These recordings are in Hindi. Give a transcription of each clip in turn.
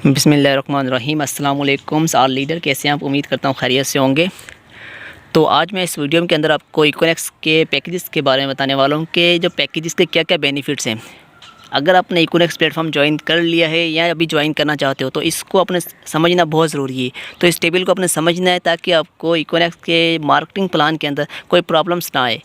बिस्मिल्लाहिर्रहमानिर्रहीम। अस्सलाम वालेकुम साल लीडर, कैसे हैं आप? उम्मीद करता हूँ खैरियत से होंगे। तो आज मैं इस वीडियो के अंदर आपको इकोनेक्स के पैकेजेस के बारे में बताने वाला हूँ कि जो पैकेजेस के क्या क्या बेनिफिट्स हैं। अगर आपने इकोनेक्स प्लेटफॉर्म ज्वाइन कर लिया है या अभी ज्वाइन करना चाहते हो तो इसको अपने समझना बहुत ज़रूरी है। तो इस टेबल को अपने समझना है ताकि आपको इकोनेक्स के मार्केटिंग प्लान के अंदर कोई प्रॉब्लम्स ना आए,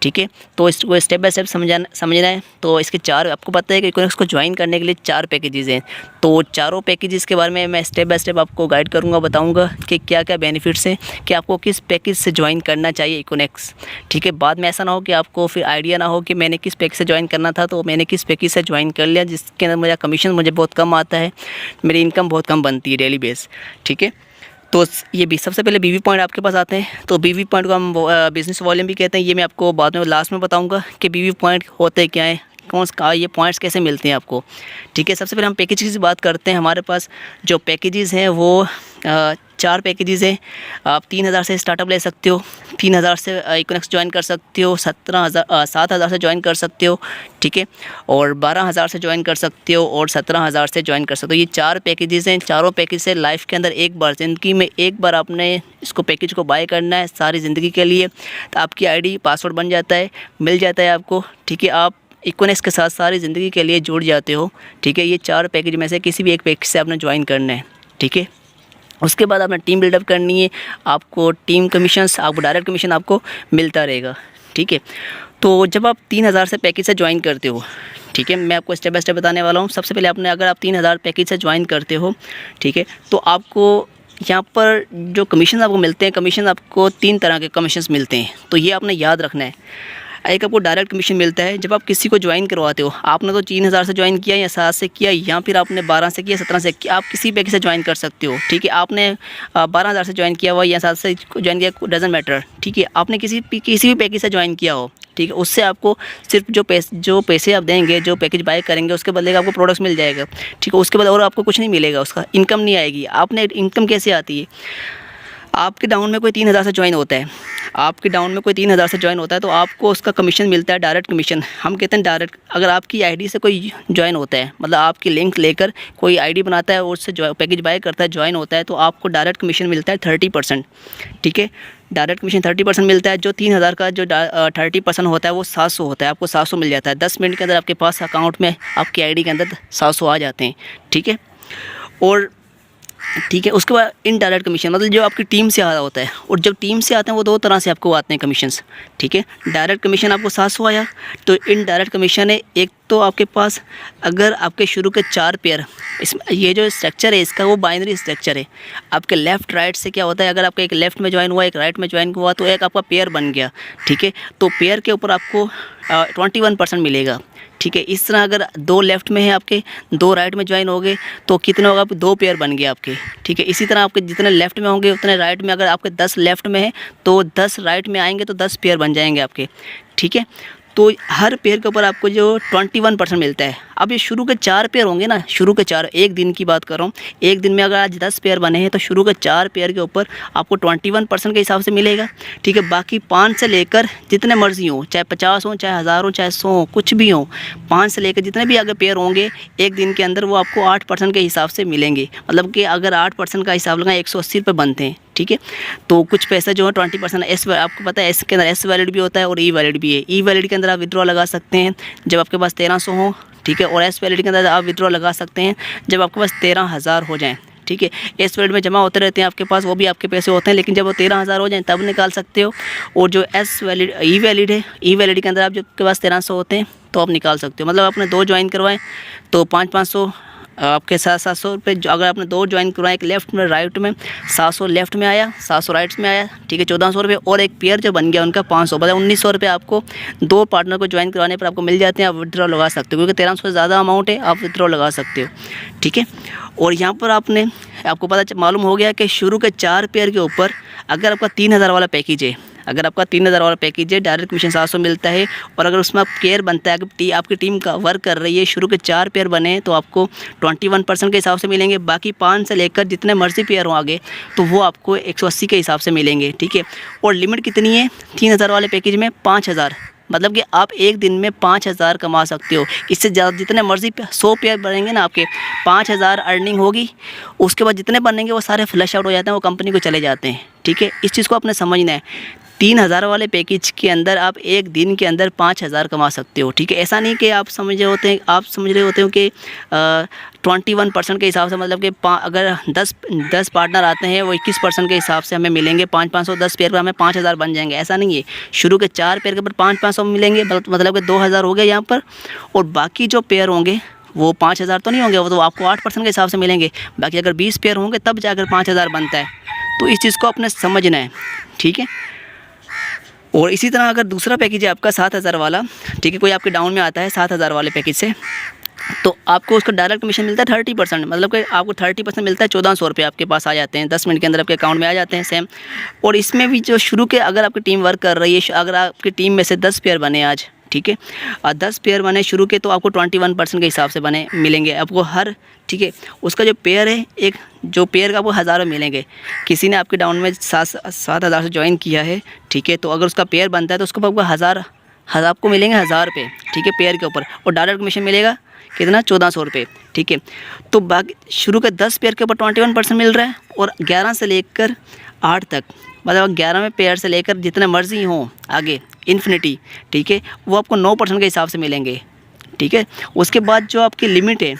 ठीक है। तो इसको स्टेप बाय स्टेप समझना है। तो इसके चार, आपको पता है कि इकोनेक्स को ज्वाइन करने के लिए 4 पैकेजेस हैं। तो चारों पैकेजेस के बारे में मैं स्टेप बाय स्टेप आपको गाइड करूँगा, बताऊँगा कि क्या क्या बेनिफिट्स हैं, कि आपको किस पैकेज से ज्वाइन करना चाहिए इकोनेक्स, ठीक है। बाद में ऐसा ना हो कि आपको फिर आइडिया ना हो कि मैंने किस पैकेज से ज्वाइन करना था तो मैंने किस पैकेज से ज्वाइन कर लिया, जिसके अंदर मेरा कमीशन मुझे बहुत कम आता है, मेरी इनकम बहुत कम बनती है डेली बेस, ठीक है। तो ये भी सबसे पहले बीवी पॉइंट आपके पास आते हैं। तो बीवी पॉइंट को हम बिज़नेस वॉल्यूम भी कहते हैं। ये मैं आपको बाद में लास्ट में बताऊंगा कि बीवी पॉइंट होते क्या है, कौन सा ये पॉइंट्स कैसे मिलते हैं आपको, ठीक है। सबसे पहले हम पैकेजेस की बात करते हैं। हमारे पास जो पैकेजेस हैं वो 4 पैकेजेस हैं। आप 3000 से स्टार्टअप ले सकते हो, 3000 से इकोनेक्स ज्वाइन कर सकते हो, 7000 से ज्वाइन कर सकते हो, ठीक है, और 12000 से ज्वाइन कर सकते हो, और 17000 से ज्वाइन कर सकते हो। ये 4 पैकेजेस हैं। चारों पैकेज से लाइफ के अंदर एक बार, ज़िंदगी में एक बार आपने इसको पैकेज को बाय करना है सारी ज़िंदगी के लिए। तो आपकी आईडी पासवर्ड बन जाता है, मिल जाता है आपको, ठीक है। आप इकोनेक्स के साथ सारी ज़िंदगी के लिए जुड़ जाते हो, ठीक है। ये 4 पैकेज में से किसी भी एक पैकेज से आपने ज्वाइन करना है, ठीक है। उसके बाद आपने टीम बिल्डअप करनी है। आपको टीम कमीशंस, आपको डायरेक्ट कमीशन आपको मिलता रहेगा, ठीक है। तो जब आप 3000 से पैकेज से ज्वाइन करते हो, ठीक है, मैं आपको स्टेप बाय स्टेप बताने वाला हूँ। सबसे पहले आपने, अगर आप 3000 पैकेज से ज्वाइन करते हो, ठीक है, तो आपको यहाँ पर जो कमीशन आपको मिलते हैं, कमीशन आपको 3 तरह के कमीशंस मिलते हैं। तो ये आपने याद रखना है। एक आपको डायरेक्ट कमीशन मिलता है जब आप किसी को ज्वाइन करवाते हो। आपने तो 3000 से ज्वाइन किया या 7 से किया, या फिर आपने 12 से किया, 17 से किया, आप किसी पैकेज से ज्वाइन कर सकते हो, ठीक है। आपने 12000 से ज्वाइन किया हुआ या 7 से ज्वाइन किया, डजंट मैटर, ठीक है। आपने किसी भी पैकेज से ज्वाइन किया हो, ठीक है, उससे आपको सिर्फ जो पैसे आप देंगे, जो पैकेज बाय करेंगे, उसके बदले का आपको प्रोडक्ट्स मिल जाएगा, ठीक है। उसके बाद और आपको कुछ नहीं मिलेगा, उसका इनकम नहीं आएगी। आपने इनकम कैसे आती है? आपके डाउन में कोई 3000 से ज्वाइन होता है, आपके डाउन में कोई 3000 से ज्वाइन होता है तो आपको उसका कमीशन मिलता है, डायरेक्ट कमीशन हम कहते हैं डायरेक्ट। अगर आपकी आईडी से कोई ज्वाइन होता है, मतलब आपकी लिंक लेकर कोई आईडी बनाता है और उससे पैकेज बाय करता है, ज्वाइन होता है, तो आपको डायरेक्ट कमीशन मिलता है 30%, ठीक है। डायरेक्ट कमीशन 30% मिलता है। जो 3000 का जो 30% होता है वो 700 होता है, आपको 700 मिल जाता है। 10 मिनट के अंदर आपके पास अकाउंट में, आपकी आईडी के अंदर 700 आ जाते हैं, ठीक है। और ठीक है, उसके बाद इनडायरेक्ट कमीशन, मतलब जो आपकी टीम से आ रहा होता है, और जब टीम से आते हैं वो 2 तरह से आपको आते हैं कमीशंस, ठीक है। डायरेक्ट कमीशन आपको 700 आया, तो इनडायरेक्ट कमीशन है एक, तो आपके पास अगर आपके शुरू के 4 पेयर, ये जो स्ट्रक्चर है इसका वो बाइनरी स्ट्रक्चर है। आपके लेफ़्ट राइट से क्या होता है, अगर आपका एक लेफ़्ट में ज्वाइन हुआ, एक राइट में ज्वाइन हुआ, तो एक आपका पेयर बन गया, ठीक है। तो पेयर के ऊपर आपको 21% मिलेगा, ठीक है। इस तरह अगर 2 लेफ़्ट में है आपके, 2 राइट में ज्वाइन हो गए तो कितने होगा, 2 पेयर बन गए आपके, ठीक है। इसी तरह आपके जितने लेफ़्ट में होंगे उतने राइट में, अगर आपके 10 लेफ़्ट में है तो 10 राइट में आएंगे तो 10 पेयर बन जाएंगे आपके, ठीक है। तो हर पेयर के ऊपर आपको जो 21% मिलता है। अब ये शुरू के 4 पेयर होंगे ना, शुरू के 4, एक दिन की बात कर रहा हूँ, एक दिन में अगर आज 10 पेयर बने हैं तो शुरू के 4 पेयर के ऊपर आपको 21% के हिसाब से मिलेगा, ठीक है। बाकी 5 से लेकर जितने मर्जी हो, चाहे 50 हो, चाहे 1000 हो, चाहे 100 हो, कुछ भी हो, 5 से लेकर जितने भी अगर पेयर होंगे एक दिन के अंदर, वो आपको 8% के हिसाब से मिलेंगे। मतलब कि अगर 8% का हिसाब लगाएं 180 रुपये बनते हैं, ठीक है। तो कुछ पैसा जो है 20% एस, आपको पता है इसके अंदर एस वैलिड भी होता है और ई वैलिड भी है। ई वैलिड के अंदर आप विड्रॉ लगा सकते हैं जब आपके पास 1300 हो, ठीक है, और एस वैलिड के अंदर आप विड्रॉ लगा सकते हैं जब आपके पास 13000 हो जाएँ, ठीक है। एस वैलिड में जमा होते रहते हैं आपके पास, वो भी आपके पैसे होते हैं, लेकिन जब वो 13000 हो जाए तब निकाल सकते हो। और जो एस वैलिड, ई वैलिड है, ई वैलिड के अंदर आप, जब आपके पास 1300 होते हैं तो आप निकाल सकते हो। मतलब आपने 2 ज्वाइन करवाएं तो 500 आपके 700 रुपये। अगर आपने 2 ज्वाइन करवाए, एक लेफ़्ट में राइट में, 700 लेफ़्ट में आया, 700 राइट में आया, ठीक है, 1400 रुपये। और एक पेयर जो बन गया उनका 500, मतलब 1900 रुपये आपको 2 पार्टनर को ज्वाइन करवाने पर आपको मिल जाते हैं। आप विड्रॉ लगा सकते हो, क्योंकि 1300 से ज़्यादा अमाउंट है, आप विड्रॉ लगा सकते हो, ठीक है। और यहाँ पर आपको पता मालूम हो गया कि शुरू के 4 पेयर के ऊपर अगर आपका 3000 वाला पैकेज है, अगर आपका 3000 वाला पैकेज है, डायरेक्ट कमीशन 700 मिलता है। और अगर उसमें आप पेयर बनता है, अगर आपकी टीम का वर्क कर रही है, शुरू के 4 पेयर बने हैं तो आपको 21% के हिसाब से मिलेंगे। बाकी 5 से लेकर जितने मर्जी पेयर हो आगे तो वो आपको 180 के हिसाब से मिलेंगे, ठीक है। और लिमिट कितनी है 3000 वाले पैकेज में? 5000, मतलब कि आप एक दिन में 5,000 कमा सकते हो। इससे ज़्यादा जितने मर्ज़ी 100 पेयर बनेंगे ना आपके, 5,000 अर्निंग होगी। उसके बाद जितने बनेंगे वो सारे फ्लश आउट हो जाते हैं, वो कंपनी को चले जाते हैं, ठीक है। इस चीज़ को आपने समझना है। 3,000 वाले पैकेज के अंदर आप एक दिन के अंदर 5,000 कमा सकते हो, ठीक है। ऐसा नहीं कि आप समझ रहे होते हो कि 21% के हिसाब से, मतलब कि अगर 10 पार्टनर आते हैं वो 21% के हिसाब से हमें मिलेंगे 500-500, 10 पेयर पर हमें 5,000 बन जाएंगे। ऐसा नहीं है। शुरू के 4 पेयर के ऊपर 500-500 मिलेंगे, मतलब कि 2,000 हो गए यहाँ पर। और बाकी जो पेयर होंगे वो 5,000 तो नहीं होंगे, वो तो आपको 8% के हिसाब से मिलेंगे। बाकी अगर 20 पेयर होंगे तब जाकर 5,000 बनता है। तो इस चीज़ को आपने समझना है, ठीक है। और इसी तरह अगर दूसरा पैकेज है आपका 7,000 वाला, ठीक है, कोई आपके डाउन में आता है 7,000 वाले पैकेज से, तो आपको उसका डायरेक्ट कमीशन मिलता है 30%, मतलब कि आपको 30% मिलता है। 1,400 रुपये आपके पास आ जाते हैं, 10 मिनट के अंदर आपके अकाउंट में आ जाते हैं सेम। और इसमें भी जो शुरू के, अगर आपकी टीम वर्क कर रही है, अगर आपकी टीम में से 10 पेयर बने आज, ठीक है, और 10 पेयर बने शुरू के, तो आपको 21% के हिसाब से बने मिलेंगे आपको हर, ठीक है। उसका जो पेयर है, एक जो पेयर का, वो 1,000 मिलेंगे। किसी ने आपके डाउन में 7,000 से ज्वाइन किया है, ठीक है, तो अगर उसका पेयर बनता है तो उसको आपको 1,000 आपको मिलेंगे 1,000 रुपये, ठीक है, पेयर के ऊपर। और डायरेक्ट कमीशन मिलेगा कितना, 1,400 रुपये, ठीक है। तो बाकी शुरू के 10 पेयर के ऊपर 21% मिल रहा है। और 11 से लेकर 8 तक, मतलब 11वें पेयर से लेकर जितने मर्जी हों आगे इन्फिनिटी, ठीक है, वो आपको 9% के हिसाब से मिलेंगे, ठीक है। उसके बाद जो आपकी लिमिट है,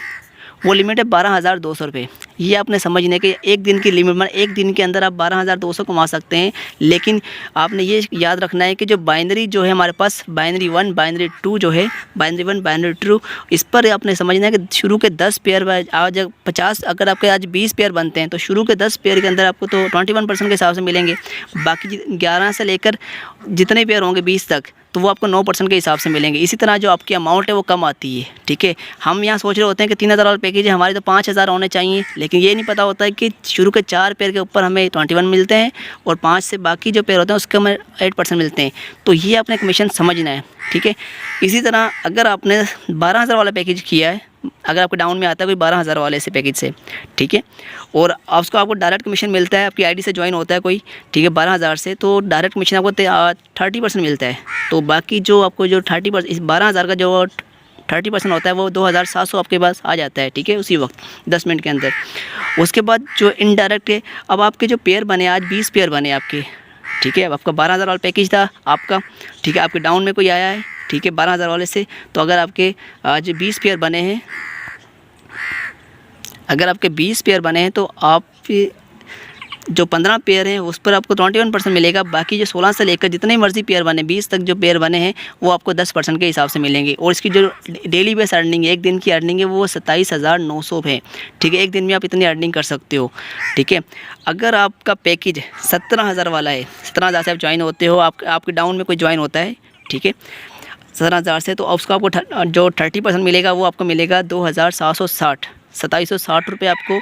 वो लिमिट है 12,200 रुपये। ये आपने समझना कि एक दिन की लिमिट, मतलब एक दिन के अंदर आप 12,200 कमा सकते हैं। लेकिन आपने ये याद रखना है कि जो बाइनरी जो है हमारे पास, बाइनरी 1, बाइनरी 2 जो है, बाइनरी 1, बाइनरी 2, इस पर आपने समझना है कि शुरू के 10 पेयर, आज 50, अगर आपके आज 20 पेयर बनते हैं तो शुरू के 10 पेयर के अंदर आपको तो 21% के हिसाब से मिलेंगे। बाकी 11 से लेकर जितने पेयर होंगे 20 तक, तो वो आपको 9% के हिसाब से मिलेंगे। इसी तरह जो आपकी अमाउंट है वो कम आती है, ठीक है। हम यहाँ सोच रहे होते हैं कि 3,000 वाला पैकेज है, हमारे तो 5,000 होने चाहिए, लेकिन ये नहीं पता होता है कि शुरू के 4 पेयर के ऊपर हमें 21 मिलते हैं और 5 से बाकी जो पेयर होते हैं उसके हमें 8% मिलते हैं। तो ये आपने कमीशन समझना है, ठीक है। इसी तरह अगर आपने 12,000 वाला पैकेज किया है, अगर आपके डाउन में आता है कोई 12,000 वाले से पैकेज से, ठीक है, और उसको आपको डायरेक्ट कमीशन मिलता है, आपकी आईडी से ज्वाइन होता है कोई, ठीक है, 12,000 से, तो डायरेक्ट कमीशन आपको 30% मिलता है। तो बाकी जो आपको जो 30%, इस 12,000 का जो 30% होता है वो 2,700 आपके पास आ जाता है, ठीक है, उसी वक्त 10 मिनट के अंदर। उसके बाद जो इनडायरेक्ट है, अब आपके जो पेयर बने, आज 20 पेयर बने आपके, ठीक है। अब आपका 12,000 वाला पैकेज था आपका, ठीक है, आपके डाउन में कोई आया है, ठीक है, 12,000 वाले से, तो अगर आपके आज 20 पेयर बने हैं, अगर आपके 20 पेयर बने हैं, तो आप जो 15 पेयर हैं उस पर आपको 21% मिलेगा। बाकी जो 16 से लेकर जितने मर्जी पेयर बने, 20 तक जो पेयर बने हैं, वो आपको 10% के हिसाब से मिलेंगे। और इसकी जो डेली बेस अर्निंग है, एक दिन की अर्निंग है, वो 27,900 है, ठीक है। एक दिन में आप इतनी अर्निंग कर सकते हो, ठीक है। अगर आपका पैकेज 17,000 वाला है, 17,000 से आप ज्वाइन होते हो, आपके डाउन में कोई ज्वाइन होता है, ठीक है, 17,000 से, तो उसको आपको जो 30% मिलेगा वो आपको मिलेगा 2,760, 2,760 रुपये आपको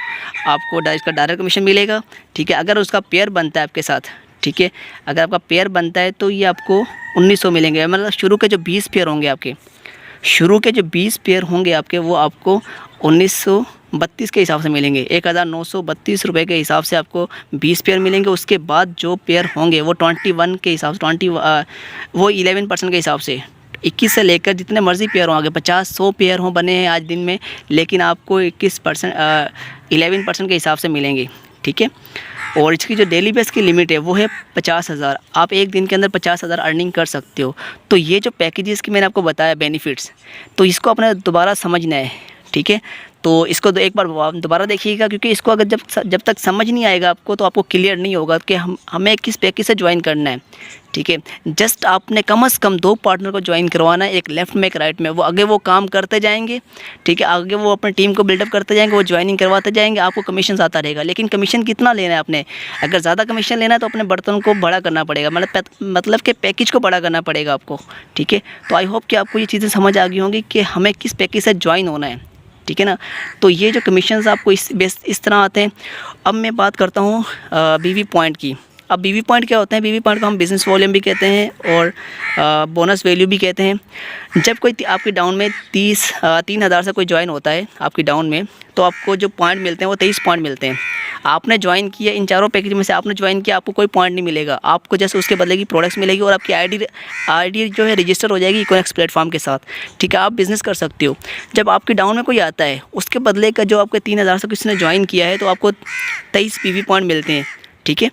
इसका डायरेक्ट कमीशन मिलेगा, ठीक है। अगर उसका पेयर बनता है आपके साथ, ठीक है, अगर आपका पेयर बनता है तो ये आपको 1,900 मिलेंगे। मतलब शुरू के जो 20 पेयर होंगे आपके, शुरू के जो 20 पेयर होंगे आपके, वो आपको 1,932 के हिसाब से मिलेंगे, 1,932 रुपये के हिसाब से आपको 20 पेयर मिलेंगे। उसके बाद जो पेयर होंगे वो 21 के हिसाब से, वो 11% के हिसाब से, 21 से लेकर जितने मर्ज़ी पेयर हों, आगे 50-100 पेयर हों बने हैं आज दिन में, लेकिन आपको 11% के हिसाब से मिलेंगे, ठीक है। और इसकी जो डेली बेस की लिमिट है वो है 50,000। आप एक दिन के अंदर 50,000 अर्निंग कर सकते हो। तो ये जो पैकेजेस की मैंने आपको बताया बेनिफिट्स, तो इसको अपने दोबारा समझना है, ठीक है। तो इसको एक बार दोबारा देखिएगा, क्योंकि इसको अगर जब तक समझ नहीं आएगा आपको, तो आपको क्लियर नहीं होगा कि हमें किस पैकेज से ज्वाइन करना है, ठीक है। जस्ट आपने कम से कम 2 पार्टनर को ज्वाइन करवाना है, एक लेफ़्ट में एक राइट में। वो आगे वो काम करते जाएंगे, ठीक है, आगे वो अपनी टीम को बिल्डअप करते जाएंगे, वो ज्वाइनिंग करवाते जाएंगे, आपको कमीशन आता रहेगा। लेकिन कमीशन कितना लेना है आपने? अगर ज़्यादा कमीशन लेना है तो अपने बर्तन को बड़ा करना पड़ेगा, मतलब कि पैकेज को बड़ा करना पड़ेगा आपको, ठीक है। तो आई होप कि आपको ये चीज़ें समझ आ गई होंगी कि हमें किस पैकेज से ज्वाइन होना है, ठीक है ना। तो ये जो कमीशंस आपको इस तरह आते हैं। अब मैं बात करता हूँ बीवी पॉइंट की। अब बीवी पॉइंट क्या होते हैं? बीवी पॉइंट को हम बिज़नेस वॉल्यूम भी कहते हैं और बोनस वैल्यू भी कहते हैं। जब कोई आपकी डाउन में 3,000 से कोई ज्वाइन होता है आपकी डाउन में, तो आपको जो पॉइंट मिलते हैं वो 23 पॉइंट मिलते हैं। आपने ज्वाइन किया, इन चारों पैकेज में से आपने ज्वाइन किया, आपको कोई पॉइंट नहीं मिलेगा, आपको जैसे उसके बदले की प्रोडक्ट्स मिलेगी और आपकी आईडी जो है रजिस्टर हो जाएगी इकोनेक्स प्लेटफॉर्म के साथ। ठीक है, आप बिज़नेस कर सकते हो। जब आपके डाउन में कोई आता है उसके बदले का जो आपके 3000 से किसी ने ज्वाइन किया है तो आपको 23 पीवी पॉइंट मिलते हैं। ठीक है,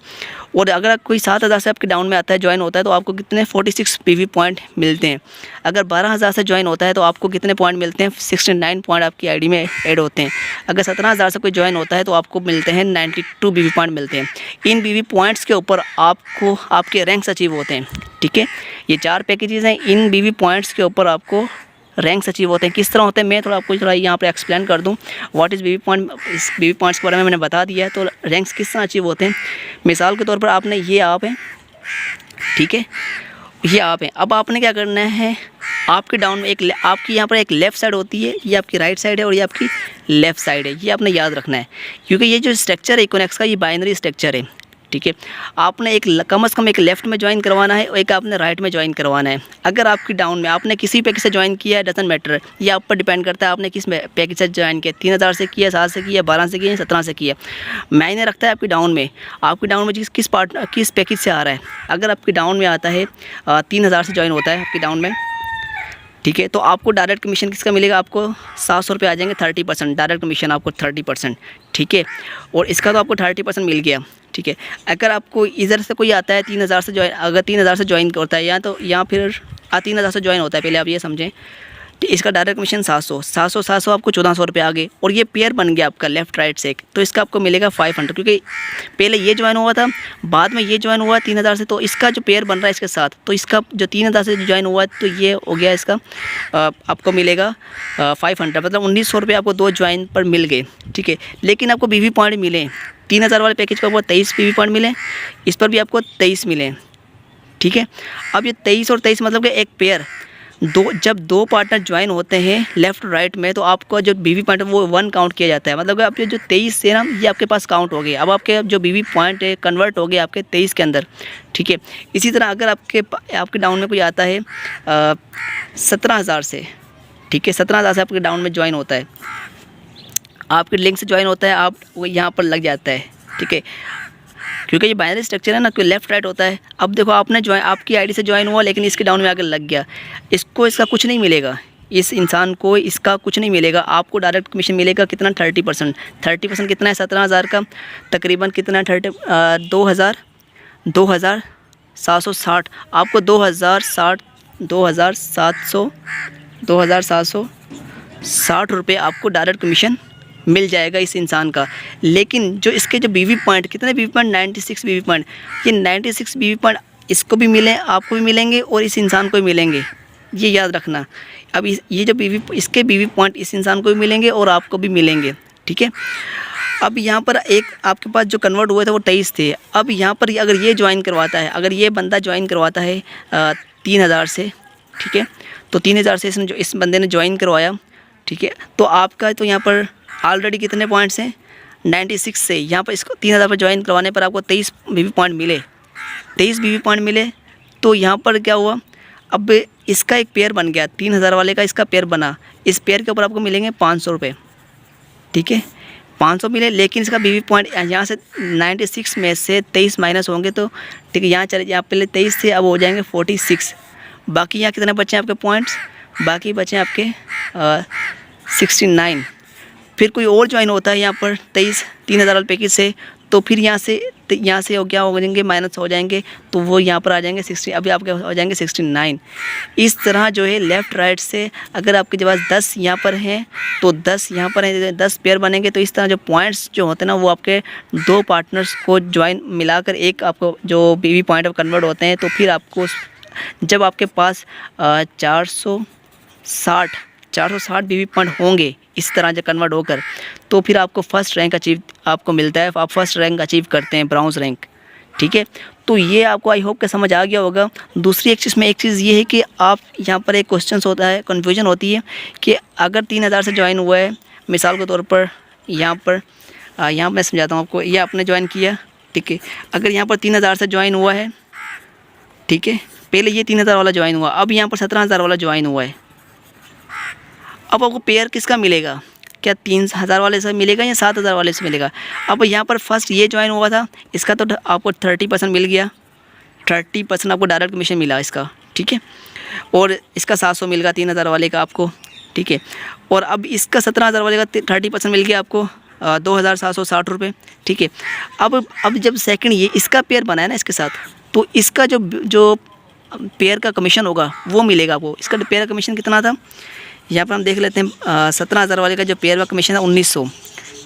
और अगर कोई 7000 से आपके डाउन में आता है, ज्वाइन होता है, तो आपको कितने 46 पीवी पॉइंट मिलते हैं। अगर 12000 से ज्वाइन होता है तो आपको कितने पॉइंट मिलते हैं, 69 पॉइंट आपकी आईडी में ऐड होते हैं। अगर 17000 से कोई ज्वाइन होता है तो आपको मिलते हैं 92 पीवी पॉइंट मिलते हैं। इन पीवी पॉइंट्स के ऊपर आपको आपके रैंक्स अचीव होते हैं। ठीक है, ये 4 पैकेजेस हैं, इन पीवी पॉइंट्स के ऊपर आपको रैंक्स अचीव होते हैं। किस तरह होते हैं मैं आपको थोड़ा यहाँ पर एक्सप्लेन कर दूँ। व्हाट इज़ बीवी पॉइंट, इस बीवी पॉइंट्स के बारे में मैंने बता दिया है। तो रैंक्स किस तरह अचीव होते हैं, मिसाल के तौर पर आपने ये आप है, ठीक है, ये आप है। अब आपने क्या करना है, आपके डाउन में आपकी यहाँ पर एक लेफ़्ट साइड होती है, ये आपकी राइट साइड है और ये आपकी लेफ़्ट साइड है। ये आपने याद रखना है, क्योंकि ये जो स्ट्रक्चर है इकोनेक्स का, ये बाइनरी स्ट्रक्चर है। ठीक है, आपने कम से कम एक लेफ़्ट में ज्वाइन करवाना है और एक आपने राइट में ज्वाइन करवाना है। अगर आपकी डाउन में आपने किसी पैकेज से ज्वाइन किया है, डजंट मैटर, ये आप पर डिपेंड करता है आपने किस पैकेज से ज्वाइन किया, 3000 से किया, 7 से किया, 12 से किया, 17 से किया। मायने रखता है आपकी डाउन में किस पैकेज से आ रहा है। अगर आपकी डाउन में आता है 3000 से ज्वाइन होता है आपकी डाउन में, ठीक है, तो आपको डायरेक्ट कमीशन किसका मिलेगा, आपको 700 रुपये आ जाएंगे, 30% डायरेक्ट कमीशन आपको 30%। ठीक है, और इसका तो आपको 30% मिल गया। ठीक है, अगर आपको इधर से कोई आता है 3000 से ज्वाइन, अगर 3000 से ज्वाइन होता है या फिर 3000 से ज्वाइन होता है, पहले आप ये समझें, तो इसका डायरेक्ट कमीशन 700 आपको 1400 रुपये आ गए। और ये पेयर बन गया आपका लेफ़्ट राइट से, तो इसका आपको मिलेगा 500, क्योंकि पहले ये ज्वाइन हुआ था, बाद में ये ज्वाइन हुआ 3000 से, तो इसका जो पेयर बन रहा है इसके साथ, तो इसका जो 3000 से ज्वाइन हुआ तो ये हो गया, इसका आपको मिलेगा 500, मतलब 1900 रुपये आपको 2 ज्वाइन पर मिल गए। ठीक है, लेकिन आपको बीवी पॉइंट मिले, 3000 वाले पैकेज को आपको 23 पीवी पॉइंट मिले, इस पर भी आपको 23 मिले। ठीक है, अब ये 23 और 23 मतलब कि एक पेयर जब 2 पार्टनर ज्वाइन होते हैं लेफ़्ट राइट में, तो आपका जो बीवी पॉइंट है वो 1 काउंट किया जाता है। मतलब कि आपके जो 23 है ना, ये आपके पास काउंट हो गए। अब आपके जो बीवी पॉइंट है कन्वर्ट हो गए आपके 23 के अंदर। ठीक है, इसी तरह अगर आपके डाउन में कोई आता है 17000 से, ठीक है, 17000 से आपके डाउन में ज्वाइन होता है, आपके लिंक से ज्वाइन होता है, आप वो यहाँ पर लग जाता है। ठीक है, क्योंकि ये बाइनरी स्ट्रक्चर है ना, कोई लेफ़्ट राइट होता है। अब देखो आपने आपकी आईडी से ज्वाइन हुआ, लेकिन इसके डाउन में आकर लग गया, इसका कुछ नहीं मिलेगा, इस इंसान को इसका कुछ नहीं मिलेगा। आपको डायरेक्ट कमीशन मिलेगा कितना, 30%। 30% कितना है 17000 का, तकरीबन कितना है 2760। आपको 2760 रुपये आपको डायरेक्ट कमीशन मिल जाएगा इस इंसान का। लेकिन जो इसके जो बीवी पॉइंट, कितने बीवी पॉइंट, 96 बीवी पॉइंट, ये 96 बीवी पॉइंट इसको भी मिले, आपको भी मिलेंगे और इस इंसान को भी मिलेंगे, ये याद रखना। अब ये जो इसके बीवी पॉइंट इस इंसान को भी मिलेंगे और आपको भी मिलेंगे। ठीक है, अब यहाँ पर एक आपके पास जो कन्वर्ट हुए थे वो 23 थे। अब यहाँ पर अगर ये ज्वाइन करवाता है, अगर ये बंदा ज्वाइन करवाता है 3000 से, ठीक है, तो 3000 से इस बंदे ने ज्वाइन करवाया। ठीक है, तो आपका तो यहाँ पर ऑलरेडी कितने पॉइंट्स हैं, 96 से, यहाँ पर इसको 3000 पर ज्वाइन करवाने पर आपको 23 बीवी पॉइंट मिले, 23 बीवी पॉइंट मिले। तो यहाँ पर क्या हुआ, अब इसका एक पेयर बन गया, 3000 वाले का इसका पेयर बना, इस पेयर के ऊपर आपको मिलेंगे 500 रुपये। ठीक है, 500 मिले, लेकिन इसका बीवी पॉइंट यहाँ से 96 में से 23 माइनस होंगे, तो ठीक है, यहाँ चले, यहाँ पहले 23 थे, अब हो जाएंगे 46। बाकी यहाँ कितने बचे हैं आपके पॉइंट्स, बाकी बचे हैं आपके 69। फिर कोई और ज्वाइन होता है यहाँ पर 3000 वाले पैकेज से, तो फिर यहाँ से क्या हो जाएंगे, माइनस हो जाएंगे, तो वो यहाँ पर आ जाएंगे 60, अभी आपके हो जाएंगे 69। इस तरह जो है लेफ़्ट राइट से अगर आपके पास 10 यहाँ पर हैं तो 10 यहाँ पर हैं, 10 पेयर बनेंगे। तो इस तरह जो पॉइंट्स जो होते हैं ना, वो आपके 2 पार्टनर्स को ज्वाइन मिलाकर एक आपको जो बीवी पॉइंट ऑफ कन्वर्ट होते हैं। तो फिर आपको जब आपके पास 460 बीवी पॉइंट होंगे इस तरह जो कन्वर्ट होकर, तो फिर आपको फर्स्ट रैंक आपको मिलता है, आप फर्स्ट रैंक अचीव करते हैं, ब्राउन्स रैंक। ठीक है, तो ये आपको आई होप कि समझ आ गया होगा। दूसरी एक चीज़ ये है कि आप यहाँ पर एक क्वेश्चन होता है, कन्फ्यूजन होती है कि अगर 3000 से ज्वाइन हुआ है, मिसाल के तौर पर यहाँ मैं समझाता हूँ आपको। ये आपने ज्वाइन किया, ठीक है, अगर यहाँ पर 3000 से ज्वाइन हुआ है, ठीक है, पहले ये 3000 वाला ज्वाइन हुआ, अब यहाँ पर 17000 वाला ज्वाइन हुआ है। अब आपको पेयर किसका मिलेगा, क्या 3000 वाले से मिलेगा या 7000 वाले से मिलेगा। अब यहाँ पर फर्स्ट ये ज्वाइन हुआ था, इसका तो आपको 30% मिल गया, 30% आपको डायरेक्ट कमीशन मिला इसका, ठीक है। और इसका 700 मिल गया 3000 वाले का आपको, ठीक है। और अब इसका 17000 वाले का 30% मिल गया आपको 2760 रुपये, ठीक है। अब जब सेकंड ये इसका पेयर बनाया ना इसके साथ, तो इसका जो पेयर का कमीशन होगा वो मिलेगा आपको। इसका पेयर का कमीशन कितना था, यहाँ पर हम देख लेते हैं। 17000 वाले का जो पेयर का कमीशन है 1900,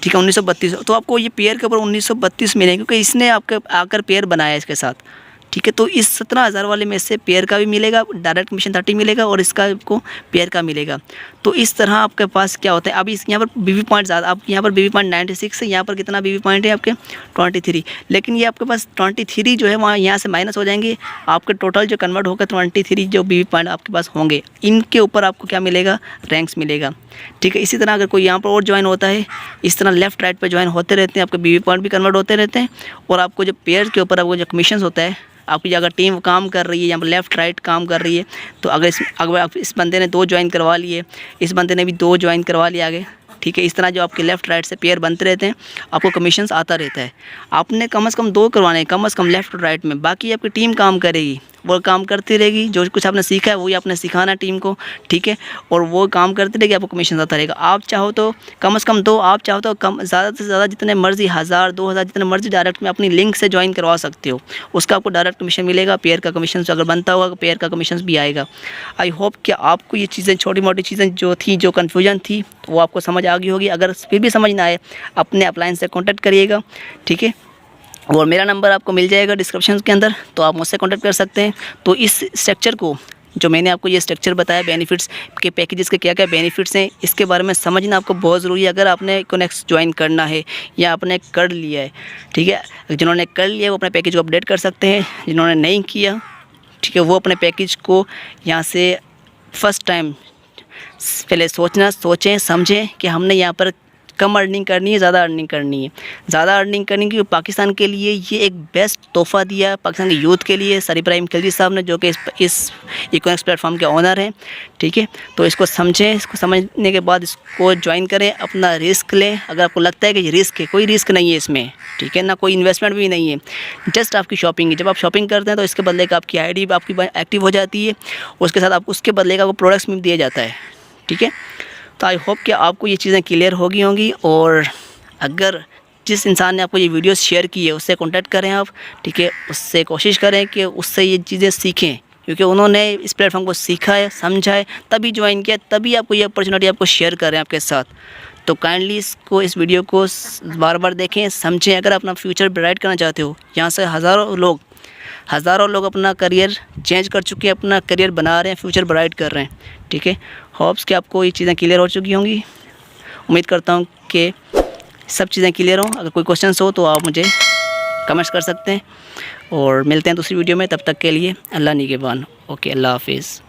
ठीक है, 1932। तो आपको ये पेयर के ऊपर 1932 मिलेंगे क्योंकि इसने आपके आकर पेयर बनाया इसके साथ, ठीक है। तो इस 17000 वाले में से पेयर का भी मिलेगा, डायरेक्ट कमीशन 30 मिलेगा और इसका आपको पेयर का मिलेगा। तो इस तरह आपके पास क्या होता है, अभी यहाँ पर बीवी पॉइंट ज़्यादा, आप यहाँ पर बीवी पॉइंट 96 है, यहाँ पर कितना बीवी पॉइंट है आपके 23। लेकिन ये आपके पास 23 जो है वहाँ यहाँ से माइनस हो जाएंगे, आपके टोटल जो कन्वर्ट होगा 23 जो बीवी पॉइंट आपके पास होंगे, इनके ऊपर आपको क्या मिलेगा, रैंक्स मिलेगा, ठीक है। इसी तरह अगर कोई यहाँ पर और ज्वाइन होता है, इस तरह लेफ्ट राइट पर ज्वाइन होते रहते हैं, आपके बीवी पॉइंट भी कन्वर्ट होते रहते हैं। और आपको जो पेयर के ऊपर आपको जो कमीशन होता है, आपकी अगर टीम काम कर रही है यहाँ पर लेफ़्ट राइट काम कर रही है, तो अगर इस बंदे ने 2 ज्वाइन करवा लिए, इस बंदे ने भी 2 ज्वाइन करवा लिया आगे, ठीक है। इस तरह जो आपके लेफ़्ट राइट से पेयर बनते रहते हैं, आपको कमीशंस आता रहता है। आपने कम से कम 2 करवाने हैं, कम से कम लेफ़्ट और राइट में, बाकी आपकी टीम काम करेगी, वो काम करती रहेगी। जो कुछ आपने सीखा है वही आपने सिखाना है टीम को, ठीक है। और वो काम करती रहेगी, आपको कमीशन आता रहेगा। आप चाहो तो कम से कम 2, आप चाहो तो कम ज़्यादा से ज़्यादा जितने मर्जी 1000 2000 जितने मर्जी डायरेक्ट में अपनी लिंक से ज्वाइन करवा सकते हो, उसका आपको डायरेक्ट कमीशन मिलेगा। पेयर का कमीशन अगर बनता होगा, पेयर का कमीशन भी आएगा। आई होप कि आपको ये चीज़ें, छोटी मोटी चीज़ें जो थी, जो कन्फ्यूजन थी, वो आपको समझ आ गई होगी। अगर फिर भी समझ ना आए, अपने अपलाइन से कॉन्टैक्ट करिएगा, ठीक है। और मेरा नंबर आपको मिल जाएगा डिस्क्रिप्शन के अंदर, तो आप मुझसे कॉन्टैक्ट कर सकते हैं। तो इस स्ट्रक्चर को, जो मैंने आपको ये स्ट्रक्चर बताया, बेनिफिट्स के पैकेजेस के क्या क्या बेनिफिट्स हैं, इसके बारे में समझना आपको बहुत ज़रूरी है। अगर आपने कोनेक्स ज्वाइन करना है या आपने कर लिया है, ठीक है। जिन्होंने कर लिया है वो अपने पैकेज को अपडेट कर सकते हैं, जिन्होंने नहीं किया, ठीक है, वो अपने पैकेज को यहाँ से फर्स्ट टाइम पहले सोचें समझें कि हमने यहाँ पर कम अर्निंग करनी है, ज़्यादा अर्निंग करनी है। ज़्यादा अर्निंग करनी क्योंकि पाकिस्तान के लिए ये एक बेस्ट तोहफ़ा दिया है, पाकिस्तान के यूथ के लिए, सर इब्राहिम खिलजी साहब ने, जो कि इस इकोनॉमिक्स प्लेटफॉर्म के ओनर हैं, ठीक है। तो इसको समझें, इसको समझने के बाद इसको ज्वाइन करें, अपना रिस्क लें। अगर आपको लगता है कि ये रिस्क है, कोई रिस्क नहीं है इसमें, ठीक है ना, कोई इन्वेस्टमेंट भी नहीं है, जस्ट आपकी शॉपिंग है। जब आप शॉपिंग करते हैं तो इसके बदले का आपकी ID आपकी एक्टिव हो जाती है, उसके साथ आप उसके बदले का आपको प्रोडक्ट्स भी दिया जाता है, ठीक है। तो आई होप कि आपको ये चीज़ें क्लियर होंगी। और अगर जिस इंसान ने आपको ये वीडियो शेयर की है उससे कांटेक्ट करें आप, ठीक है, उससे कोशिश करें कि उससे ये चीज़ें सीखें, क्योंकि उन्होंने इस प्लेटफॉर्म को सीखा है, समझा है, तभी ज्वाइन किया, तभी आपको ये अपॉर्चुनिटी आपको शेयर करें आपके साथ। तो काइंडली इस वीडियो को बार बार देखें, समझें। अगर अपना फ्यूचर ब्राइट करना चाहते हो, यहाँ से हज़ारों लोग अपना करियर चेंज कर चुके हैं, अपना करियर बना रहे हैं, फ्यूचर ब्राइट कर रहे हैं, ठीक है। होप्स कि आपको ये चीज़ें क्लियर हो चुकी होंगी। उम्मीद करता हूँ कि सब चीज़ें क्लियर हों। अगर कोई क्वेश्चंस हो तो आप मुझे कमेंट्स कर सकते हैं, और मिलते हैं दूसरी वीडियो में। तब तक के लिए अल्लाह निगहबान। ओके, अल्लाह हाफिज़।